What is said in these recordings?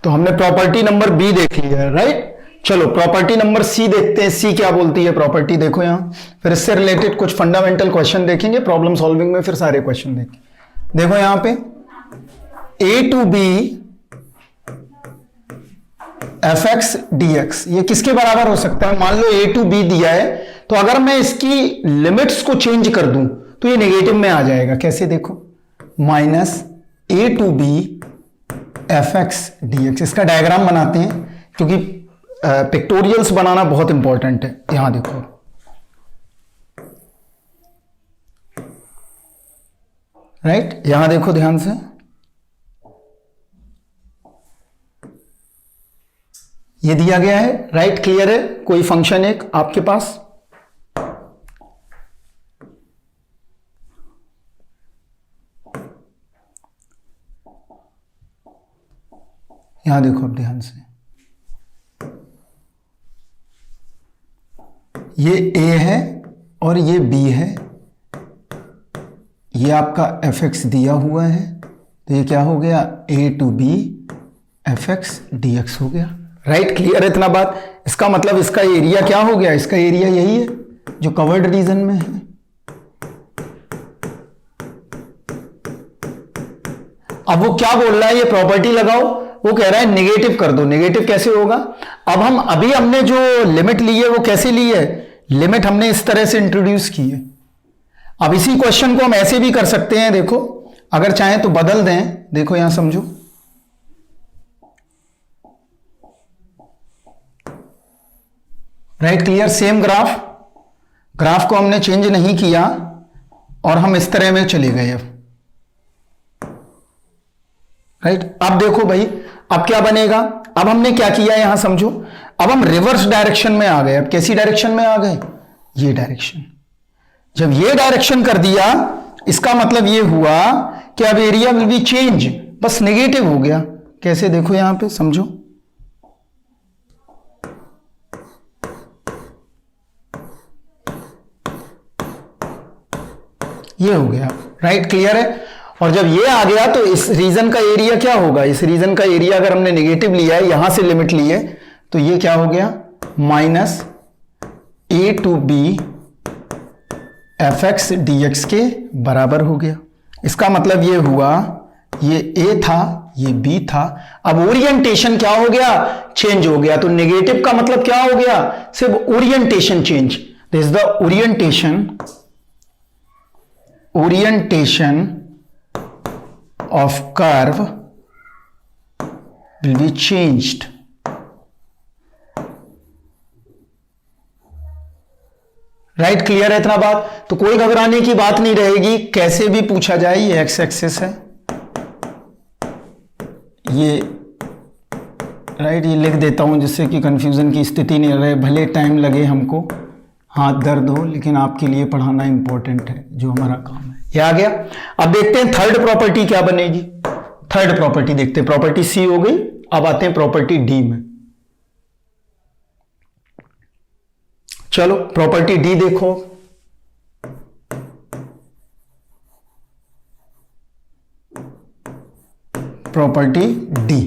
तो हमने property number B देख लिया है, राइट। चलो प्रॉपर्टी नंबर सी देखते हैं, सी क्या बोलती है प्रॉपर्टी, देखो यहां। फिर इससे रिलेटेड कुछ फंडामेंटल क्वेश्चन देखेंगे, प्रॉब्लम सॉल्विंग में फिर सारे क्वेश्चन देखेंगे। देखो यहां पे a to b f x d x, ये किसके बराबर हो सकता है? मान लो ए टू बी दिया है, तो अगर मैं इसकी लिमिट्स को चेंज कर दूं तो ये नेगेटिव में आ जाएगा। कैसे? देखो minus a to b f x d x, इसका डायग्राम बनाते हैं क्योंकि पिक्टोरियल्स बनाना बहुत इंपॉर्टेंट है। यहां देखो, राइट, यहां देखो ध्यान से, ये दिया गया है, राइट, क्लियर है। कोई फंक्शन एक आपके पास, यहां देखो अब ध्यान से, ये ए है और ये बी है, ये आपका एफ एक्स दिया हुआ है, तो ये क्या हो गया? A to b f x d x हो गया, राइट, क्लियर है इतना बात। इसका मतलब इसका एरिया क्या हो गया? इसका एरिया यही है जो कवर्ड रीजन में है। अब वो क्या बोल रहा है? ये प्रॉपर्टी लगाओ, वो कह रहा है नेगेटिव कर दो। नेगेटिव कैसे होगा? अब हमने जो लिमिट ली है वो कैसे ली है? लिमिट हमने इस तरह से इंट्रोड्यूस की है। अब इसी क्वेश्चन को हम ऐसे भी कर सकते हैं, देखो अगर चाहें तो बदल दें, देखो यहां समझो, राइट, क्लियर। सेम ग्राफ को हमने चेंज नहीं किया और हम इस तरह में चले गए अब, राइट। अब देखो भाई, अब क्या बनेगा? अब हमने क्या किया यहां समझो, अब हम रिवर्स डायरेक्शन में आ गए। अब कैसी डायरेक्शन में आ गए? ये डायरेक्शन। जब ये डायरेक्शन कर दिया, इसका मतलब ये हुआ कि अब एरिया विल बी चेंज, बस नेगेटिव हो गया। कैसे? देखो यहां पे समझो, ये हो गया, राइट, क्लियर है। और जब ये आ गया तो इस रीजन का एरिया क्या होगा? इस रीजन का एरिया अगर हमने नेगेटिव लिया है, यहां से लिमिट ली है, तो ये क्या हो गया? Minus a to b f x d x के बराबर हो गया। इसका मतलब ये हुआ, ये ए था, ये बी था, अब ओरिएंटेशन क्या हो गया? चेंज हो गया। तो नेगेटिव का मतलब क्या हो गया? सिर्फ orientation change. This is the orientation of curve will be changed, right, clear है इतना बात। तो कोई घबराने की बात नहीं रहेगी, कैसे भी पूछा जाए। ये एक्स एक्सिस है, ये राइट, ये लिख देता हूं जिससे कि कंफ्यूजन की स्थिति नहीं रहे। भले टाइम लगे हमको, हाथ दर्द हो, लेकिन आपके लिए पढ़ाना इंपॉर्टेंट है, जो हमारा काम है। ये आ गया। अब देखते हैं थर्ड प्रॉपर्टी क्या बनेगी। थर्ड प्रॉपर्टी देखते हैं, प्रॉपर्टी सी हो गई, अब आते हैं प्रॉपर्टी डी में। चलो प्रॉपर्टी डी देखो, प्रॉपर्टी डी।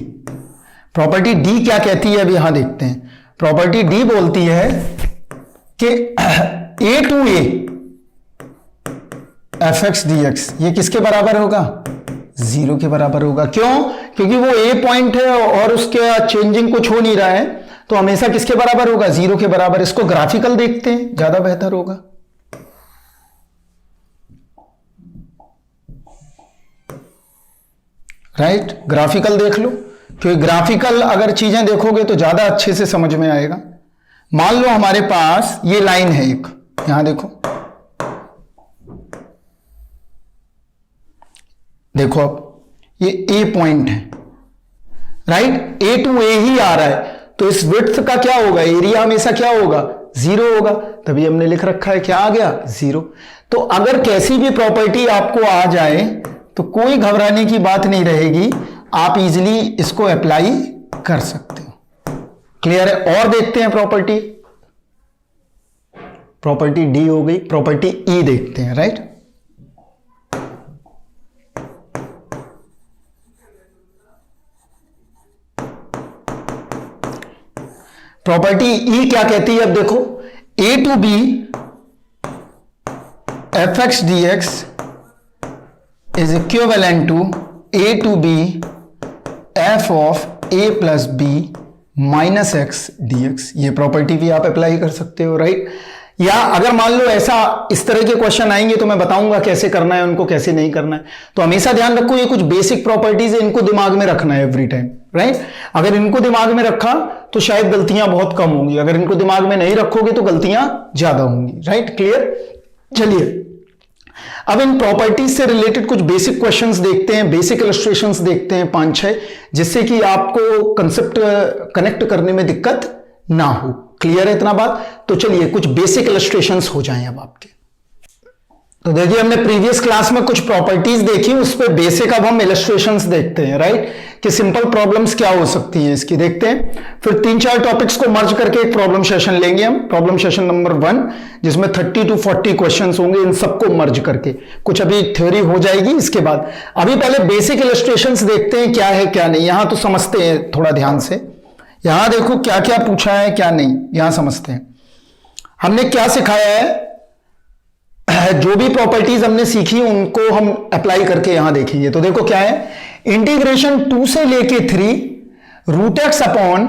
प्रॉपर्टी डी क्या कहती है, अभी यहां देखते हैं। प्रॉपर्टी डी बोलती है कि a to a f x d x, ये किसके बराबर होगा? 0 के बराबर होगा। क्यों? क्योंकि वो ए पॉइंट है और उसके चेंजिंग कुछ हो नहीं रहा है, तो हमेशा किसके बराबर होगा? 0 के बराबर। इसको ग्राफिकल देखते हैं, ज्यादा बेहतर होगा। राइट, ग्राफिकल देख लो, क्योंकि ग्राफिकल अगर चीजें देखोगे तो ज्यादा अच्छे से समझ में आएगा। मान लो हमारे पास ये लाइन है एक, यहां देखो, देखो अब ये ए पॉइंट है, राइट, ए टू ए ही आ रहा है, तो इस विड्थ का क्या होगा? एरिया हमेशा क्या होगा? 0 होगा। तभी हमने लिख रखा है, क्या आ गया? 0। तो अगर कैसी भी प्रॉपर्टी आपको आ जाए तो कोई घबराने की बात नहीं रहेगी, आप इजीली इसको अप्लाई कर सकते हो। क्लियर है? और देखते हैं प्रॉपर्टी, प्रॉपर्टी डी हो गई, प्रॉपर्टी ई देखते हैं, राइट। प्रॉपर्टी ई क्या कहती है, अब देखो a to b f x d x is equivalent to a to b f of a plus b minus x d x. ये प्रॉपर्टी भी आप अप्लाई कर सकते हो, राइट। या अगर मान लो ऐसा इस तरह के क्वेश्चन आएंगे तो मैं बताऊंगा कैसे करना है उनको, कैसे नहीं करना है। तो हमेशा ध्यान रखो ये कुछ बेसिक प्रॉपर्टीज है, इनको दिमाग में रखना है एवरी टाइम, राइट। अगर इनको दिमाग में रखा तो शायद गलतियां बहुत कम होंगी, अगर इनको दिमाग में नहीं रखोगे तो गलतियां ज्यादा होंगी, राइट। क्लियर। चलिए अब इन प्रॉपर्टीज से रिलेटेड कुछ बेसिक क्वेश्चंस देखते हैं, बेसिक इलस्ट्रेशंस देखते हैं 5-6, जिससे कि आपको कंसेप्ट कनेक्ट करने में दिक्कत ना हो। क्लियर है इतना बात। तो चलिए कुछ बेसिक इलस्ट्रेशंस हो जाएं अब आपके। तो देखिए हमने प्रीवियस क्लास में कुछ प्रॉपर्टीज देखी, उस पर बेसिक अब हम इलस्ट्रेशंस देखते हैं, राइट, कि सिंपल प्रॉब्लम्स क्या हो सकती हैं इसकी देखते हैं। फिर 3-4 टॉपिक्स को मर्ज करके एक प्रॉब्लम सेशन लेंगे हम, प्रॉब्लम सेशन नंबर 1, जिसमें 30 to 40 क्वेश्चंस होंगे, इन सबको मर्ज करके कुछ अभी थ्योरी हो जाएगी इसके बाद। अभी पहले बेसिक इलस्ट्रेशंस देखते हैं क्या है क्या नहीं। यहां तो समझते हैं थोड़ा ध्यान से, यहां देखो क्या क्या पूछा है क्या नहीं, यहां समझते हैं हमने क्या सिखाया है। जो भी प्रॉपर्टीज हमने सीखी उनको हम अप्लाई करके यहां देखेंगे। तो देखो क्या है, इंटीग्रेशन 2 से लेके 3 root x upon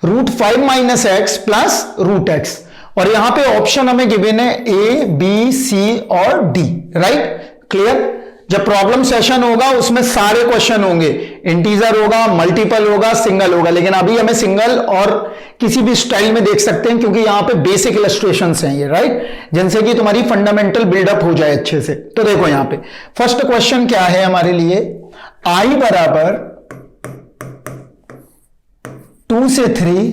root 5 minus x plus root x, और यहां पे ऑप्शन हमें गिवन है ए बी सी और डी, राइट। क्लियर। जब प्रॉब्लम सेशन होगा उसमें सारे क्वेश्चन होंगे, इंटीजर होगा, मल्टीपल होगा, सिंगल होगा, लेकिन अभी हमें सिंगल और किसी भी स्टाइल में देख सकते हैं क्योंकि यहां पे बेसिक इलस्ट्रेशंस हैं ये, राइट, जिनसे कि तुम्हारी फंडामेंटल बिल्डअप हो जाए अच्छे से। तो देखो यहां पे फर्स्ट क्वेश्चन क्या है हमारे लिए, आई बराबर 2 से 3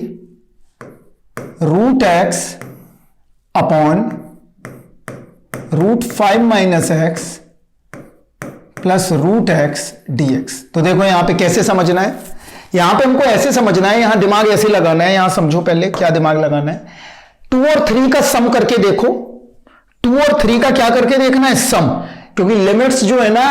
root x upon root 5 minus x plus root x d x. तो देखो यहां पे कैसे समझना है, यहां पे हमको ऐसे समझना है, यहां दिमाग ऐसे लगाना है। यहां समझो पहले क्या दिमाग लगाना है, 2 और 3 का सम करके देखो, 2 और 3 का क्या करके देखना है, सम, क्योंकि लिमिट्स जो है ना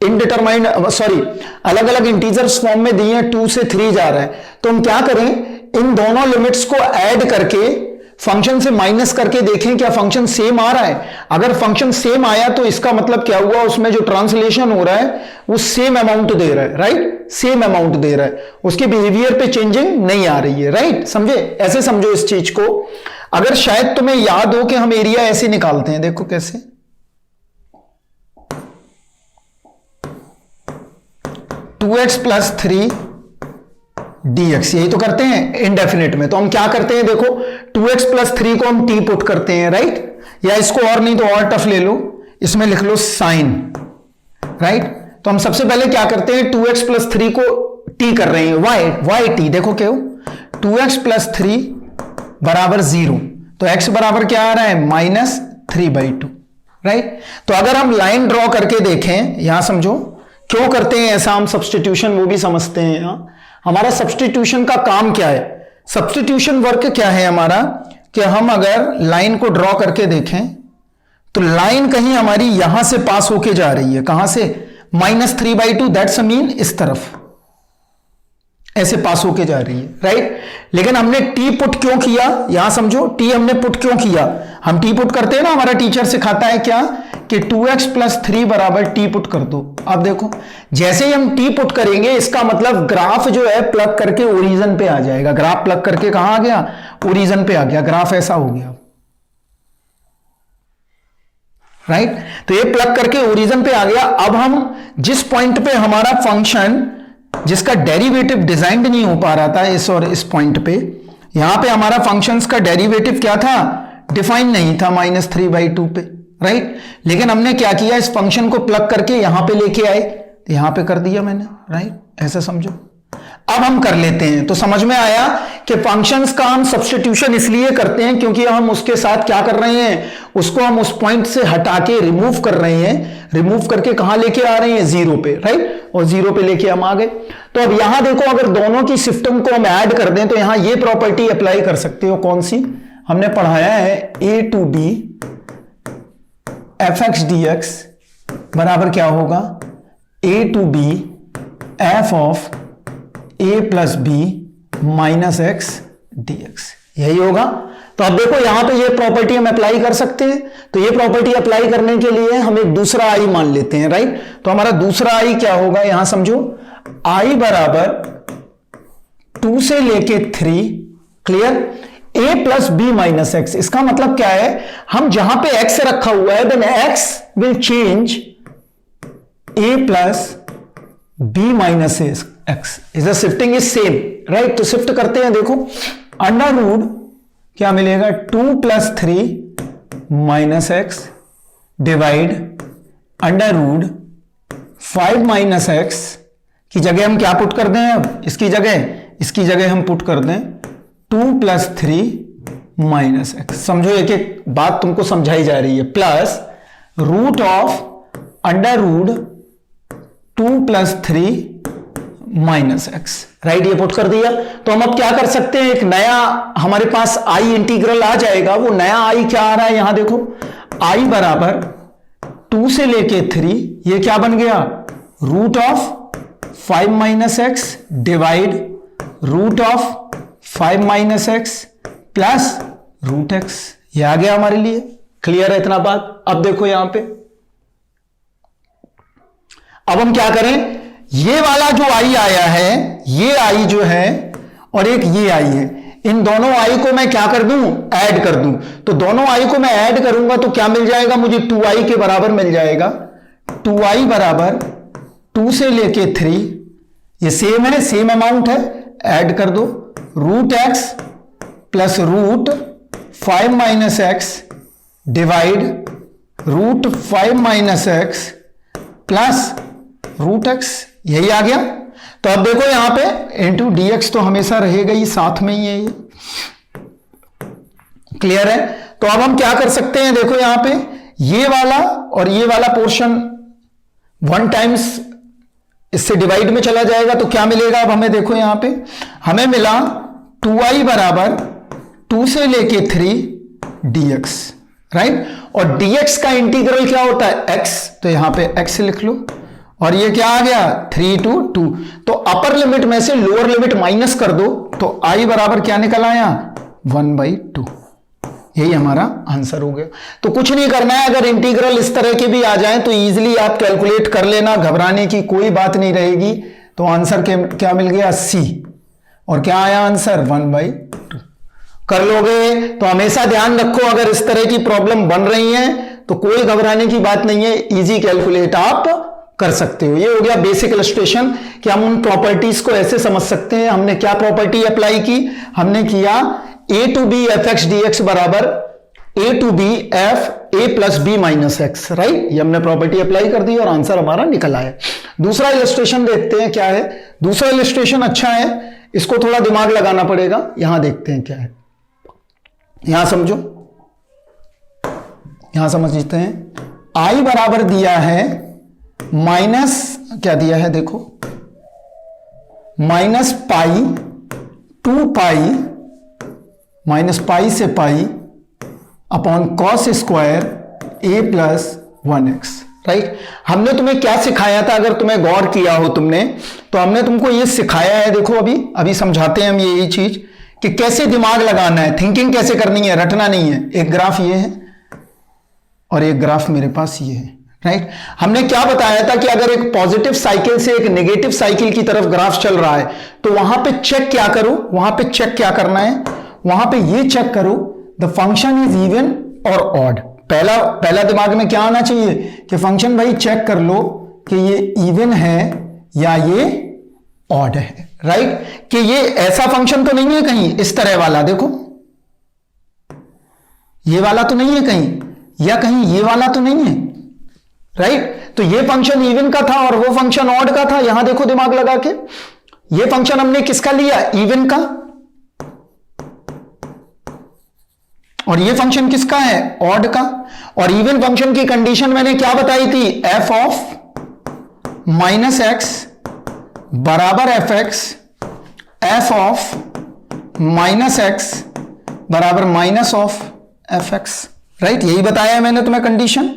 इनडिटरमाइंड अलग अलग इंटीजर्स फॉर्म में दी है, 2 से 3 जा रहा है। तो हम क्या करें, इन दोनों लिमिट्स को ऐड करके फंक्शन से माइनस करके देखें क्या फंक्शन सेम आ रहा है। अगर फंक्शन सेम आया तो इसका मतलब क्या हुआ, उसमें जो ट्रांसलेशन हो रहा है वो सेम अमाउंट दे रहा है, राइट, सेम अमाउंट दे रहा है, उसके बिहेवियर पे चेंजिंग नहीं आ रही है, राइट। समझे, ऐसे समझो इस चीज को। अगर शायद तुम्हें याद हो कि हम एरिया ऐसे निकालते हैं, देखो कैसे, 2x प्लस 3 dx, यही तो करते हैं इंडेफिनिट में। तो हम क्या करते हैं, देखो 2x प्लस 3 को हम t पुट करते हैं, राइट, या इसको और नहीं तो और टफ ले लो, इसमें लिख लो साइन, राइट। तो हम सबसे पहले क्या करते हैं, 2x प्लस 3 को t कर रहे हैं, y t, देखो क्या हो, 2x प्लस 3 बराबर 0, तो x बराबर क्या आ रहा है, -3/2, राइट। तो अगर हम लाइन ड्रॉ करके देखें, यहां समझो क्यों करते हैं ऐसा, हम सब्स्टिट्यूशन वो भी समझते हैं। यहां हमारा सब्स्टिट्यूशन का काम क्या है, सब्स्टिट्यूशन वर्क क्या है हमारा, कि हम अगर लाइन को ड्रॉ करके देखें तो लाइन कहीं हमारी यहां से पास होके जा रही है, कहां से, -3/2, दैट्स मीन इस तरफ ऐसे पास होके जा रही है, राइट। लेकिन हमने टी पुट क्यों किया, यहां समझो टी हमने पुट क्यों किया, हम टी पुट करते हैं ना, हमारा टीचर सिखाता है क्या, कि 2x प्लस 3 बराबर टी पुट कर दो। अब देखो जैसे ही हम टी पुट करेंगे इसका मतलब ग्राफ जो है प्लग करके ओरिजिन पे आ जाएगा, ग्राफ प्लग करके कहां आ गया, ओरिजिन पे आ गया, ग्राफ ऐसा हो गया, राइट। तो ये प्लग करके ओरिजिन पे आ गया। अब हम जिस पॉइंट पे हमारा फंक्शन जिसका डेरिवेटिव डिजाइन नहीं हो पा रहा था, इस और इस पॉइंट पे, यहां पे हमारा फंक्शंस का डेरिवेटिव क्या था, डिफाइन नहीं था, -3/2 पे, राइट। लेकिन हमने क्या किया, इस फंक्शन को प्लग करके यहां पे लेके आए, तो यहां पे कर दिया मैंने, राइट, ऐसा समझो। अब हम कर लेते हैं, तो समझ में आया कि फंक्शंस का हम सब्स्टिट्यूशन इसलिए करते हैं क्योंकि हम उसके साथ क्या कर रहे हैं, उसको हम उस पॉइंट से हटा के रिमूव कर रहे हैं, रिमूव करके कहां लेके आ रहे हैं, 0 पे, राइट, और 0 पे लेके हम आ गए। तो अब यहां देखो अगर दोनों की सिस्टम को हम ऐड कर दें तो यहां ये प्रॉपर्टी अप्लाई कर सकते हो, कौन सी, हमने पढ़ाया है, a to b fx dx बराबर क्या होगा, a to b f of a plus b minus x dx, यही होगा। तो अब देखो यहां पे ये प्रॉपर्टी हम अप्लाई कर सकते हैं, तो ये प्रॉपर्टी अप्लाई करने के लिए हम एक दूसरा आई मान लेते हैं, राइट। तो हमारा दूसरा आई क्या होगा, यहां समझो आई बराबर 2 से लेके 3, clear, a plus b minus x. इसका मतलब क्या है, हम जहां पे x रखा हुआ है then x will change a plus b minus x, is shifting is same, right. तो शिफ्ट करते हैं, देखो अंडर रूट क्या मिलेगा 2 plus 3 minus x divide under root 5 minus x की जगह हम क्या पुट कर दें, अब इसकी जगह हम पुट कर दें 2 प्लस 3 माइनस एक्स। समझो एक एक बात तुमको समझाई जा रही है, plus root of under root 2 plus 3 minus x, right, ये पुट कर दिया। तो हम अब क्या कर सकते हैं, एक नया हमारे पास आई इंटीग्रल आ जाएगा। वो नया आई क्या आ रहा है, यहां देखो आई बराबर 2 से लेके 3, ये क्या बन गया root of 5 minus x divide root of 5 minus x plus root x, ये आ गया हमारे लिए। क्लियर है इतना बात। अब देखो यहां पे, अब हम क्या करें, ये वाला जो आई आया है, ये आई जो है और एक ये आई है, इन दोनों आई को मैं क्या कर दूं, ऐड कर दूं। तो दोनों आई को मैं ऐड करूंगा तो क्या मिल जाएगा मुझे, 2i के बराबर मिल जाएगा। 2i बराबर 2 से लेके 3, ये सेम है, सेम अमाउंट है, ऐड कर दो root x plus root 5 minus x divide root 5 minus x plus root x, यही आ गया। तो अब देखो यहां पे इंटू dx तो हमेशा रहेगा ही, साथ में ही है ये, क्लियर है। तो अब हम क्या कर सकते हैं, देखो यहां पे ये वाला और ये वाला पोर्शन 1 टाइम्स इससे डिवाइड में चला जाएगा, तो क्या मिलेगा अब हमें, देखो यहां पे हमें मिला 2i बराबर 2 से लेके 3 dx, राइट। और dx का इंटीग्रल क्या होता है, x, तो यहां पे x लिख लो, और ये क्या आ गया 3 to 2। तो अपर लिमिट में से लोअर लिमिट माइनस कर दो, तो i बराबर क्या निकल आया 1/2, यही हमारा आंसर हो गया। तो कुछ नहीं करना है, अगर इंटीग्रल इस तरह के भी आ जाएं तो इजीली आप कैलकुलेट कर लेना, घबराने की कोई बात नहीं रहेगी। तो आंसर क्या मिल गया C, और क्या आया आंसर 1/2। कर लोगे तो हमेशा ध्यान रखो, अगर इस तरह की प्रॉब्लम बन रही है तो कोई घबराने की बात नहीं है, इजी कैलकुलेट आप कर सकते हो। ये हो गया बेसिक इलस्ट्रेशन कि हम उन प्रॉपर्टीज को ऐसे समझ सकते हैं। हमने क्या प्रॉपर्टी अप्लाई की, हमने किया a to b fx dx बराबर a to b f a plus b minus x, right. ये हमने प्रॉपर्टी अप्लाई कर दी और आंसर हमारा निकल आया। दूसरा इलस्ट्रेशन देखते हैं क्या है। दूसरा इलस्ट्रेशन अच्छा है, इसको थोड़ा दिमाग लगाना पड़ेगा। यहां देखते हैं क्या है, यहां समझो, यहां समझते हैं। i बराबर दिया है माइनस, क्या दिया है देखो, minus pi 2 pi minus pi से pi upon cos square a plus 1x, right. हमने तुम्हें क्या सिखाया था, अगर तुम्हें गौर किया हो तुमने, तो हमने तुमको ये सिखाया है, देखो अभी समझाते हैं हम यही चीज कि कैसे दिमाग लगाना है, थिंकिंग कैसे करनी है, रटना नहीं है। एक ग्राफ ये है और एक ग्राफ मेरे पास ये है, राइट। हमने क्या बताया था कि अगर एक पॉजिटिव साइकिल से एक नेगेटिव साइकिल की तरफ ग्राफ चल रहा है तो वहां पे चेक क्या करो, वहां पे चेक क्या करना है, वहां पे ये चेक करो द फंक्शन इज इवन और ऑड। पहला दिमाग में क्या आना चाहिए कि फंक्शन भाई चेक कर लो कि ये इवन है या ये ऑड है, राइट। कि ये ऐसा फंक्शन तो नहीं है कहीं इस तरह वाला, देखो ये वाला तो नहीं है कहीं, या कहीं ये वाला तो नहीं है, राइट। तो ये फंक्शन इवन का था और वो फंक्शन ऑड का था। यहां देखो दिमाग लगा के, ये फंक्शन हमने किसका लिया, इवन का, और ये फंक्शन किसका है, ऑड का। और इवन फंक्शन की कंडीशन मैंने क्या बताई थी, एफ ऑफ माइनस एक्स बराबर f x, f of minus x बराबर minus of f x, right. यही बताया है मैंने तुम्हें कंडीशन।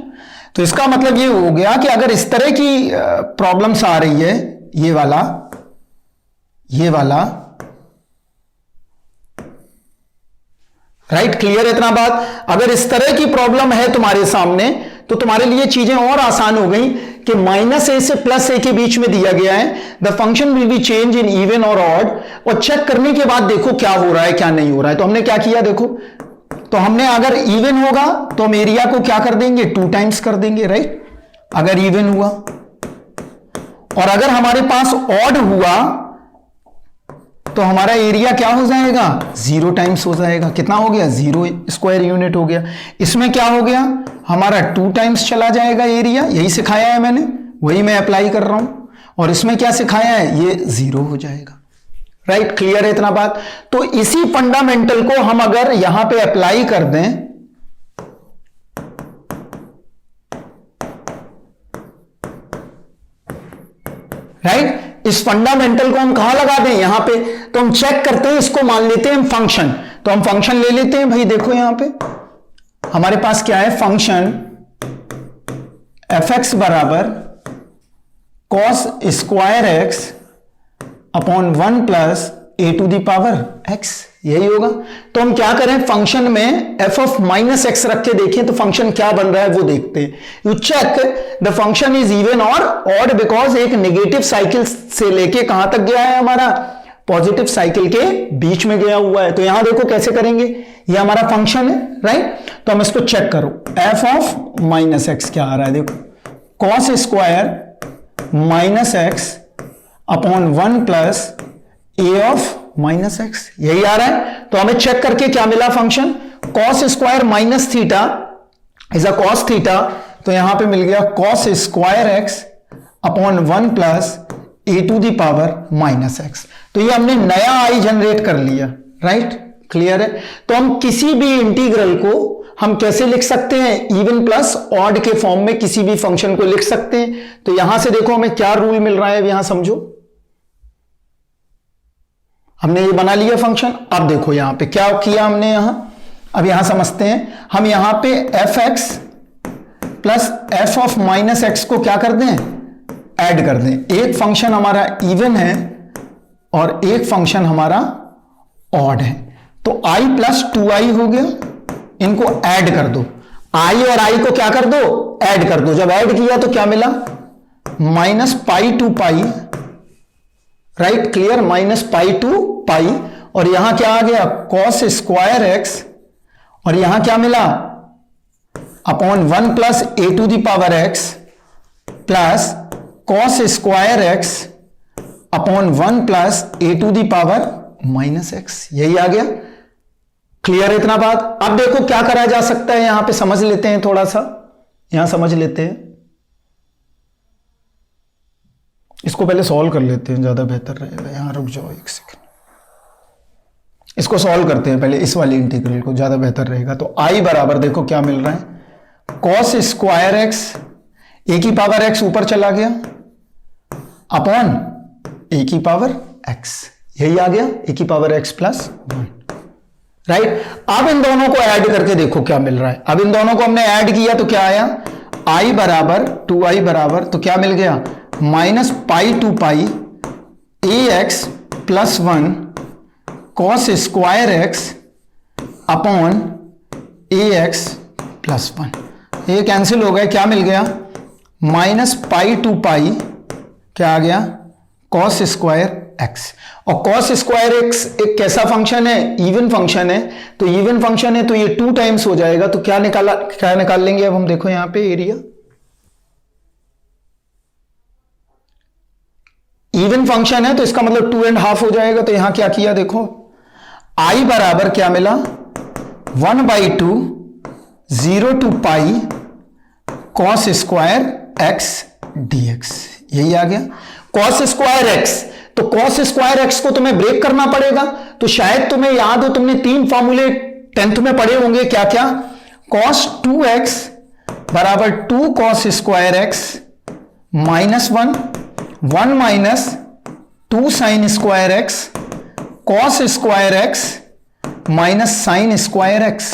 तो इसका मतलब ये हो गया कि अगर इस तरह की प्रॉब्लम्स आ रही है, ये वाला राइट, क्लियर है इतना बात। अगर इस तरह की प्रॉब्लम है तुम्हारे सामने तो तुम्हारे लिए चीजें और आसान हो गई कि -a से +a के बीच में दिया गया है, the function will be change in even और ऑड, और चेक करने के बाद देखो क्या हो रहा है क्या नहीं हो रहा है। तो हमने क्या किया देखो, तो हमने अगर इवन होगा तो हम एरिया को क्या कर देंगे 2 टाइम्स कर देंगे, राइट, अगर इवन हुआ। और अगर हमारे पास ऑड हुआ तो हमारा एरिया क्या हो जाएगा 0 टाइम्स हो जाएगा। कितना हो गया 0 स्क्वायर यूनिट हो गया। इसमें क्या हो गया हमारा 2 टाइम्स चला जाएगा एरिया, यही सिखाया है मैंने, वही मैं अप्लाई कर रहा हूं। और इसमें क्या सिखाया है, ये 0 हो जाएगा, राइट, क्लियर है इतना बात। तो इसी फंडामेंटल को हम अगर यहां पे अप्लाई कर दें, राइट, इस फंडामेंटल को हम कहां लगा दें यहां पे, तो हम चेक करते हैं, इसको मान लेते हैं हम फंक्शन। तो हम फंक्शन ले लेते हैं भाई, देखो यहां पे हमारे पास क्या है, फंक्शन f(x) बराबर cos square x upon 1 plus a to the power x, यही होगा। तो हम क्या करें, फंक्शन में f ऑफ -x रख के देखें तो फंक्शन क्या बन रहा है वो देखते हैं। You check the function is even और ऑड बिकॉज एक नेगेटिव साइकिल से लेके कहां तक गया है, हमारा पॉजिटिव साइकिल के बीच में गया हुआ है। तो यहां देखो कैसे करेंगे, ये हमारा फंक्शन है, राइट। तो हम इसको चेक करो, f ऑफ -x क्या आ रहा है, देखो cos square -x upon 1 plus a of -x, यही आ रहा है। तो हमें चेक करके क्या मिला, function cos square minus theta is a cos theta, तो यहां पे मिल गया cos square x upon 1 plus a to the power -x। तो ये हमने नया i जनरेट कर लिया, राइट, क्लियर है। तो हम किसी भी इंटीग्रल को हम कैसे लिख सकते हैं, इवन प्लस ऑड के फॉर्म में किसी भी फंक्शन को लिख सकते हैं। तो यहां से देखो हमें क्या रूल मिल रहा है, यहां समझो, हमने ये बना लिया फंक्शन। अब देखो यहां पे क्या किया हमने यहां, अब यहां समझते हैं। हम यहां पे f(x) plus f of -x को क्या कर दें, ऐड कर दें। एक फंक्शन हमारा इवन है और एक फंक्शन हमारा ऑड है, तो i प्लस 2i हो गया, इनको ऐड कर दो। i और i को क्या कर दो, ऐड कर दो। जब ऐड किया तो क्या मिला, -π to π, राइट, क्लियर, -π to π। और यहां क्या आ गया, cos स्क्वायर x, और यहां क्या मिला, upon 1 plus a to the power x plus cos square x upon 1 plus a to the power -x, यही आ गया। क्लियर है इतना बात। अब देखो क्या करा जा सकता है, यहां पे समझ लेते हैं, थोड़ा सा यहां समझ लेते हैं, इसको पहले सॉल्व कर लेते हैं, ज्यादा बेहतर रहेगा। यहां रुक जाओ एक सेकंड, इसको सॉल्व करते हैं पहले, इस वाली इंटीग्रल को, ज्यादा बेहतर रहेगा। तो i बराबर देखो क्या मिल रहा है, cos स्क्वायर x, a की पावर x ऊपर चला गया, अपॉन a की पावर x, यही आ गया, a की पावर x प्लस 1, राइट। अब इन दोनों को ऐड करके देखो क्या मिल रहा है। अब इन दोनों को हमने ऐड किया तो क्या आया, i बराबर 2i बराबर, तो क्या मिल गया, -π to π ax plus 1 cos square x upon ax plus 1, ये कैंसिल हो गए, क्या मिल गया, -π to π क्या आ गया, cos स्क्वायर x। और cos स्क्वायर x एक कैसा फंक्शन है, इवन फंक्शन है। तो इवन फंक्शन है तो ये 2 टाइम्स हो जाएगा। तो क्या निकाल लेंगे अब हम, देखो यहां पे एरिया, इवन फंक्शन है तो इसका मतलब 2.5 हो जाएगा। तो यहां क्या किया देखो, i बराबर क्या मिला, 1/2 0 to π cos square x dx, यही आ गया, cos स्क्वायर x। तो cos स्क्वायर x को तुम्हें ब्रेक करना पड़ेगा। तो शायद तुम्हें याद हो, तुमने 3 फॉर्मूले 10th में पढ़े होंगे, क्या क्या, cos 2x बराबर 2 cos square x -1 1 minus 2 sine square x cos square x minus sine square x।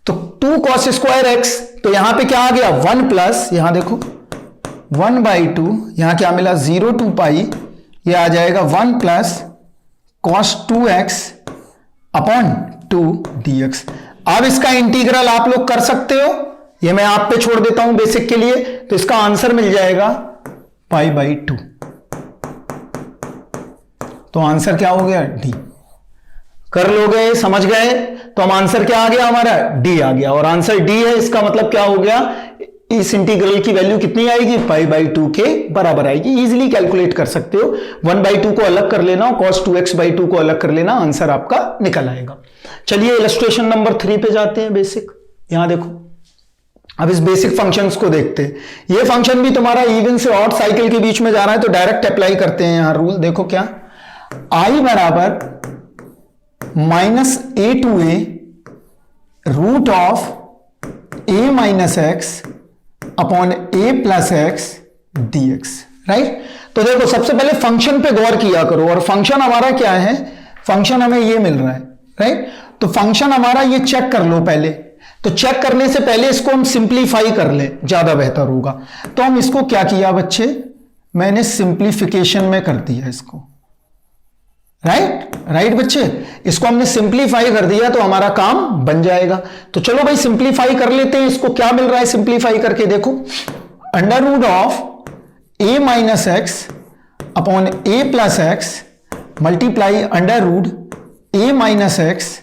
तो 2 cos स्क्वायर x, तो यहां पे क्या आ गया, 1 प्लस, यहां देखो 1/2, यहां क्या मिला 0 to π, ये आ जाएगा 1 plus cos 2x upon 2 dx। अब इसका इंटीग्रल आप लोग कर सकते हो, ये मैं आप पे छोड़ देता हूं बेसिक के लिए, तो इसका आंसर मिल जाएगा π/2। तो आंसर क्या हो गया? डी। कर लोगे, समझ गए? तो हम आंसर क्या आ गया हमारा? डी आ गया। और आंसर डी है, इसका मतलब क्या हो गया? इस इंटीग्रल की वैल्यू कितनी आएगी? π/2 के बराबर आएगी। इजीली कैलकुलेट कर सकते हो, 1/2 को अलग कर लेना, cos 2x/2 को अलग कर लेना, आंसर आपका निकल आएगा। चलिए इलस्ट्रेशन नंबर 3 पे जाते हैं, बेसिक। यहां देखो, अब इस बेसिक फंक्शंस को देखते हैं। ये फंक्शन भी तुम्हारा इवन से ऑड साइकिल के बीच में जा रहा है, तो डायरेक्ट अप्लाई करते हैं यहां रूल। देखो क्या, i बराबर -a to a root of a minus x upon a plus x dx, right. तो देखो सबसे पहले फंक्शन पे गौर किया करो, और फंक्शन हमारा क्या है? फंक्शन हमें ये मिल रहा है, राइट। तो फंक्शन हमारा ये चेक कर लो पहले। तो चेक करने से पहले इसको हम सिंप्लीफाई कर ले, ज्यादा बेहतर होगा। तो हम इसको क्या किया बच्चे, मैंने सिंप्लीफिकेशन में कर दिया इसको, राइट बच्चे। इसको हमने सिंप्लीफाई कर दिया तो हमारा काम बन जाएगा। तो चलो भाई सिंप्लीफाई कर लेते हैं। इसको क्या मिल रहा है सिंप्लीफाई करके? देखो, under root of a minus x upon a plus x multiply under root a minus x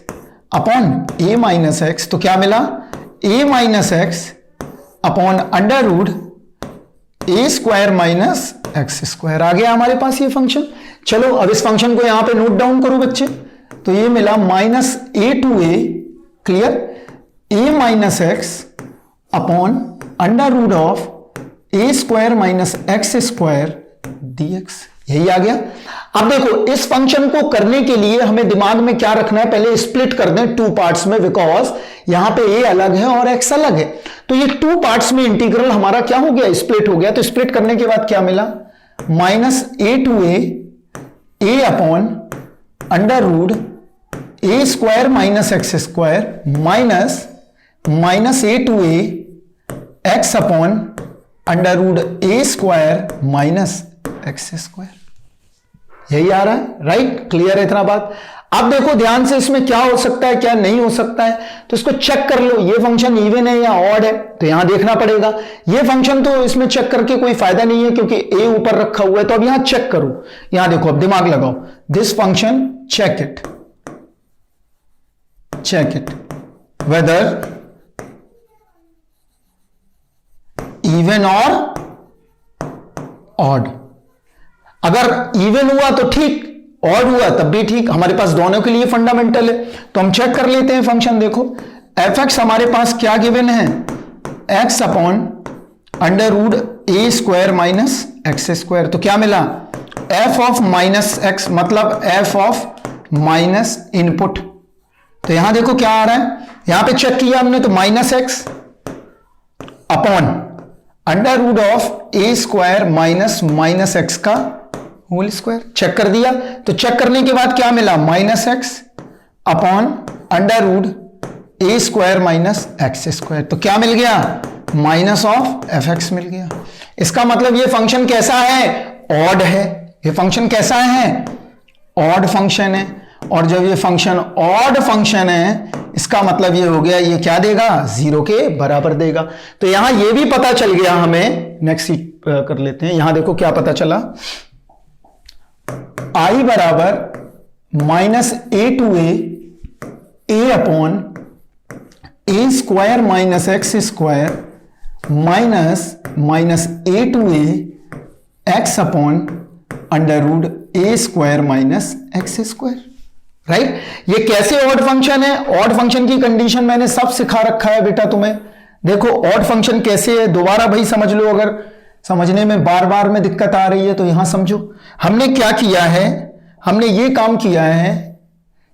upon a minus x. तो क्या मिला? a minus x upon under root a square minus x square. आ गया हमारे पास ये function. चलो अब इस फंक्शन को यहां पे नोट डाउन करो बच्चे। तो ये मिला -a to a, clear, a minus x upon under root of a square minus x square dx। यही आ गया। अब देखो इस फंक्शन को करने के लिए हमें दिमाग में क्या रखना है, पहले स्प्लिट कर दें 2 पार्ट्स में, बिकॉज यहां पे a अलग है और x अलग है। तो ये 2 पार्ट्स में इंटीग्रल हमारा क्या हो गया? स्प्लिट हो गया। तो स्प्लिट करने के बाद क्या मिला? -a to a upon under root a square minus x square minus -a to a x upon under root a square minus x square. यही आ रहा है, राइट। क्लियर है इतना बात? अब देखो ध्यान से, इसमें क्या हो सकता है क्या नहीं हो सकता है, तो इसको चेक कर लो। ये फंक्शन इवन है या ऑड है, तो यहां देखना पड़ेगा। ये फंक्शन तो इसमें चेक करके कोई फायदा नहीं है, क्योंकि a ऊपर रखा हुआ है। तो अब यहां चेक करो, यहां देखो, अब दिमाग लगाओ। This function check it whether even और ऑड। अगर इवन हुआ तो ठीक, ऑड हुआ तब भी ठीक, हमारे पास दोनों के लिए फंडामेंटल है। तो हम चेक कर लेते हैं फंक्शन। देखो एफ एक्स हमारे पास क्या गिवन है? X upon under root a square minus x square. तो क्या मिला? एफ ऑफ माइनस एक्स, मतलब एफ ऑफ माइनस इनपुट। तो यहां देखो क्या आ रहा है, यहां पे चेक किया हमने, तो -x upon under root of a square minus x का होल स्क्वायर। चेक कर दिया। तो चेक करने के बाद क्या मिला? -x upon under root a square minus x square. तो क्या मिल गया? माइनस ऑफ एफ एक्स मिल गया। इसका मतलब ये फंक्शन कैसा है? ऑड है। ये फंक्शन कैसा है? ऑड फंक्शन है। और जब ये फंक्शन ऑड फंक्शन है, इसका मतलब ये हो गया, ये क्या देगा? 0 के बराबर देगा। तो यहां ये भी पता चल गया हमें। नेक्स्ट कर लेते हैं। यहां देखो क्या पता चला, i बराबर -a to a upon a square minus x square minus a to a x upon under root a square minus x square, right. ये कैसे ऑड फंक्शन है? ऑड फंक्शन की कंडीशन मैंने सब सिखा रखा है बेटा तुम्हें। देखो ऑड फंक्शन कैसे है, दोबारा भाई समझ लो। अगर समझने में बार बार में दिक्कत आ रही है तो यहां समझो। हमने क्या किया है, हमने ये काम किया है,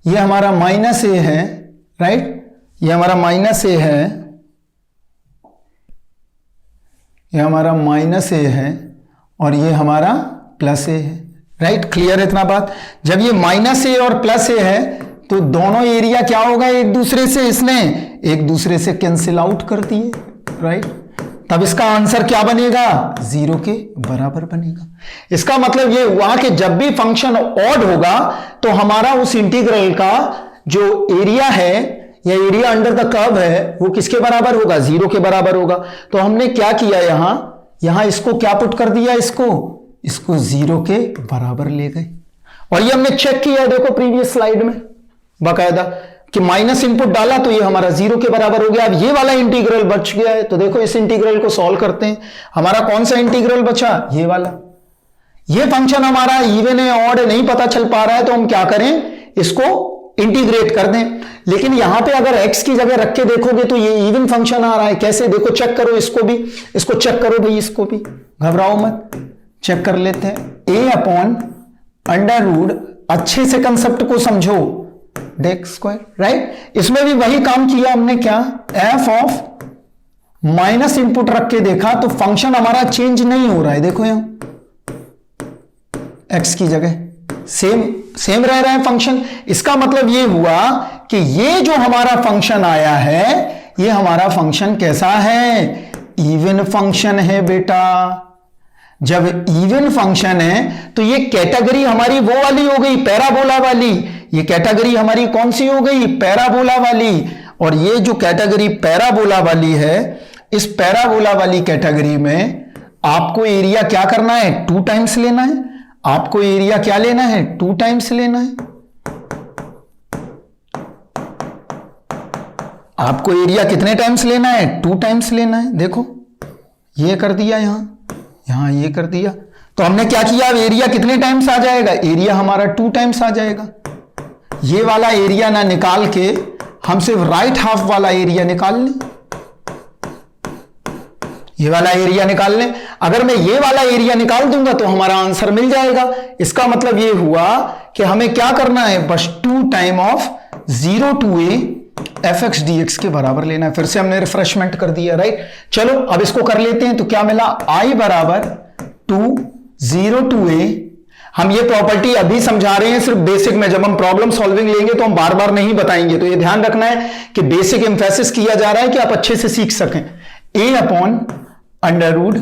ये हमारा -a है, राइट। ये हमारा -a है, ये हमारा -a है, और ये हमारा +a है, राइट। क्लियर है इतना बात? जब ये -a और +a है तो दोनों एरिया क्या होगा एक दूसरे से, इसने एक दूसरे से कैंसिल आउट कर दिए, राइट। तब इसका आंसर क्या बनेगा? 0 के बराबर बनेगा। इसका मतलब ये हुआ कि जब भी फंक्शन ऑड होगा तो हमारा उस इंटीग्रल का जो एरिया है या एरिया अंडर द कर्व है वो किसके बराबर होगा, 0 के बराबर होगा। तो हमने क्या किया यहां इसको क्या पुट कर दिया, इसको 0 के बराबर ले गए। और ये हमने चेक किया, देखो प्रीवियस स्लाइड में बाकायदा कि माइनस इनपुट डाला तो ये हमारा 0 के बराबर हो गया। अब ये वाला इंटीग्रल बच गया है, तो देखो इस इंटीग्रल को सॉल्व करते हैं। हमारा कौन सा इंटीग्रल बचा, ये वाला। ये फंक्शन हमारा इवन है ऑड नहीं पता चल पा रहा है, तो हम क्या करें, इसको इंटीग्रेट कर दें। लेकिन यहां पे अगर x की जगह रख के देखोगे तो ये इवन फंक्शन आ रहा है। कैसे, देखो चेक करो, इसको चेक करो भाई, इसको भी घबराओ मत, चेक कर लेते हैं। a अपॉन अंडर रूट, अच्छे से कंसेप्ट को समझो, डेक्स स्क्वायर, राइट। इसमें भी वही काम किया हमने, क्या, f ऑफ माइनस इनपुट रख के देखा तो फंक्शन हमारा चेंज नहीं हो रहा है। देखो यहां x की जगह सेम रह रहा है फंक्शन। इसका मतलब ये हुआ कि ये जो हमारा फंक्शन आया है, ये हमारा फंक्शन कैसा है, इवन फंक्शन है बेटा। जब इवन फंक्शन है तो ये कैटेगरी हमारी वो वाली हो गई, पैराबोला वाली। ये कैटेगरी हमारी कौन सी हो गई, पैराबोला वाली। और ये जो कैटेगरी पैराबोला वाली है, इस पैराबोला वाली कैटेगरी में आपको एरिया क्या करना है, 2 टाइम्स लेना है। आपको एरिया क्या लेना है, 2 टाइम्स लेना है। आपको एरिया कितने टाइम्स लेना है, 2 टाइम्स लेना है। देखो ये कर दिया, यहां ये कर दिया। तो हमने क्या किया, अब एरिया कितने टाइम्स आ जाएगा, एरिया हमारा 2 टाइम्स आ जाएगा। ये वाला एरिया ना निकाल के हम सिर्फ राइट हाफ वाला एरिया निकाल लें, ये वाला एरिया निकाल लें। अगर मैं ये वाला एरिया निकाल दूंगा तो हमारा आंसर मिल जाएगा। इसका मतलब ये हुआ कि हमें क्या करना है, बस 2 time of 0 to a fx dx के बराबर लेना है। फिर से हमने रिफ्रेशमेंट कर दिया, राइट। चलो अब इसको कर लेते हैं। तो क्या मिला, i बराबर 2 0 to a। हम ये प्रॉपर्टी अभी समझा रहे हैं सिर्फ बेसिक में, जब हम प्रॉब्लम सॉल्विंग लेंगे तो हम बार बार नहीं बताएंगे। तो ये ध्यान रखना है कि बेसिक एम्फेसिस किया जा रहा है कि आप अच्छे से सीख सकें। a upon under root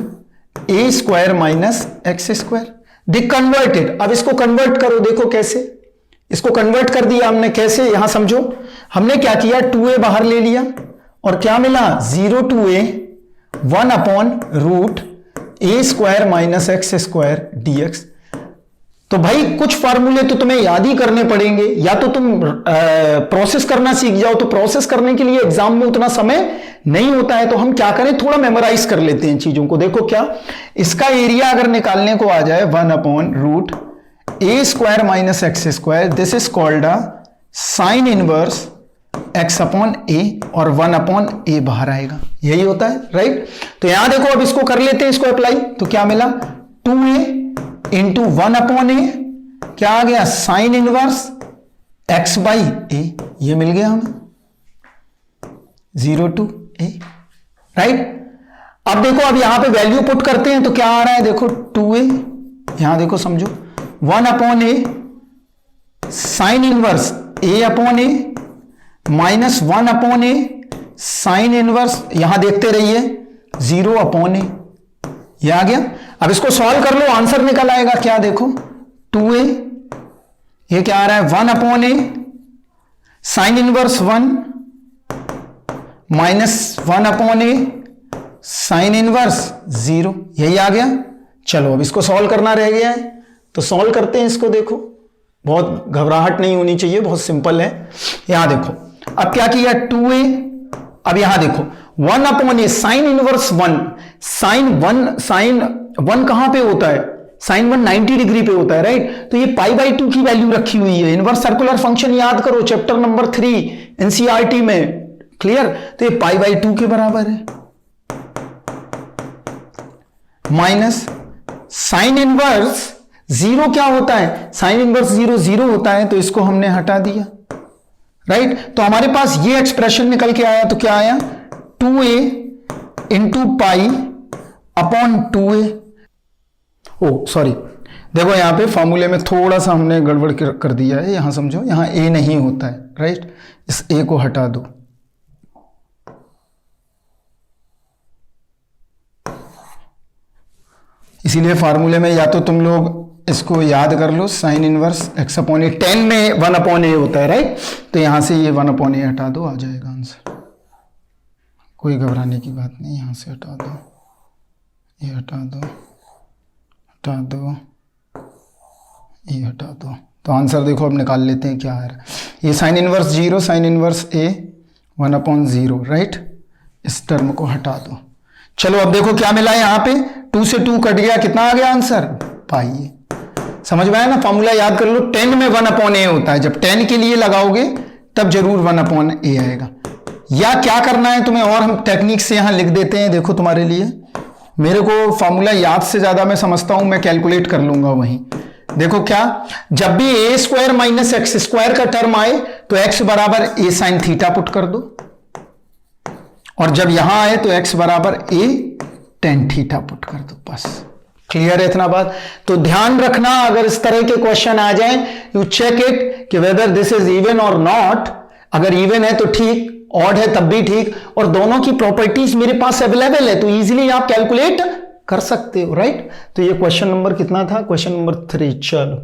a square minus x square, दिख कन्वर्टेड। अब इसको कन्वर्ट करो, देखो कैसे इसको कन्वर्ट कर दिया हमने। कैसे, यहां समझो, हमने क्या किया, 2a बाहर ले लिया और क्या मिला, 0 to a 1 upon root a square minus x square dx। तो भाई कुछ फार्मूले तो तुम्हें याद ही करने पड़ेंगे, या तो तुम प्रोसेस करना सीख जाओ। तो प्रोसेस करने के लिए एग्जाम में उतना समय नहीं होता है, तो हम क्या करें, थोड़ा मेमोराइज कर लेते हैं चीजों को। देखो क्या, इसका एरिया अगर निकालने को आ जाए 1 upon root a square minus x square, this is called a sine inverse x upon a, और 1 अपॉन a बाहर आएगा, यही होता है, राइट। तो यहां देखो, अब इसको कर लेते हैं, इसको अप्लाई। तो क्या मिला, 2a इंटू 1 अपॉन a, क्या आ गया, sign inverse x by a, ये मिल गया हमें 0 to a, राइट। अब देखो, अब यहां पे वैल्यू पुट करते हैं तो क्या आ रहा है, देखो 2a, यहां देखो समझो, 1 upon a sine inverse a upon a minus 1 upon a sine inverse, यहां देखते रहिए 0 अपॉन a, ये आ गया। अब इसको सॉल्व कर लो, आंसर निकल आएगा। क्या देखो, 2a, ये क्या आ रहा है, 1 upon a sine inverse 1 minus 1 upon a sine inverse 0, यही आ गया। चलो अब इसको सॉल्व करना रह गया है, तो सॉल्व करते हैं इसको। देखो बहुत घबराहट नहीं होनी चाहिए, बहुत सिंपल है। यहां देखो, अब क्या किया, 2a, अब यहां देखो 1 अपॉन ए साइन इनवर्स 1, साइन 1 कहां पे होता है, साइन 1 90 डिग्री पे होता है, राइट। तो ये पाई बाई 2 की वैल्यू रखी हुई है। इनवर्स सर्कुलर फंक्शन याद करो, चैप्टर नंबर 3 एनसीईआरटी में, क्लियर। तो ये पाई बाई 2 के बराबर है, माइनस साइन इनवर्स 0 क्या होता है, साइन इनवर्स 0 0 होता है, तो इसको हमने हटा दिया, राइट। तो हमारे पास ये एक्सप्रेशन निकल के आया। तो क्या आया, 2a into pi upon 2a। ओ सॉरी, देखो यहां पे फॉर्मूले में थोड़ा सा हमने गड़बड़ कर दिया है। यहां समझो, यहां a नहीं होता है, राइट। इस a को हटा दो, इसीलिए फार्मूले में या तो तुम लोग इसको याद कर लो, साइन इनवर्स एक्स अपॉन ए, 10 में 1 अपॉन ए होता है राइट, तो यहां से ये 1 अपॉन ए हटा दो, आ जाएगा आंसर। कोई घबराने की बात नहीं, यहां से हटा दो, ये हटा दो, हटा दो, ये हटा दो, तो आंसर देखो अब निकाल लेते हैं क्या आ रहा है। ये साइन इनवर्स 0, साइन इनवर्स ए 1 अपॉन 0 राइट, इस टर्म को हटा दो। चलो अब देखो क्या मिला है यहाँ पे, 2 से 2 कट गया, कितना आ गया आंसर, पाई। समझ में आया ना, फॉर्मूला याद कर लो, 10 में 1 अपॉन ए होता है, जब 10 के लिए लगाओगे तब जरूर 1 अपॉन ए आएगा। या क्या करना है तुम्हें, और हम टेक्निक से यहां लिख देते हैं, देखो तुम्हारे लिए, मेरे को फॉर्मूला याद से ज्यादा मैं समझता हूं, मैं कैलकुलेट कर लूंगा वहीं। देखो क्या, जब भी ए स्क्वायर माइनस एक्स स्क्वायर का टर्म आए तो एक्स बराबर ए साइन थीटा पुट कर दो, और जब यहां आए तो एक्स बराबर ए टेन थीटा पुट कर दो, बस क्लियर है इतना बात। तो ध्यान रखना, अगर इस तरह के क्वेश्चन आ जाएं, यू चेक इट कि वेदर दिस इज इवन और नॉट। अगर इवन है तो ठीक, ऑड है तब भी ठीक, और दोनों की प्रॉपर्टीज मेरे पास अवेलेबल है, तो इजीली आप कैलकुलेट कर सकते हो राइट। तो ये क्वेश्चन नंबर कितना था, क्वेश्चन नंबर 3। चलो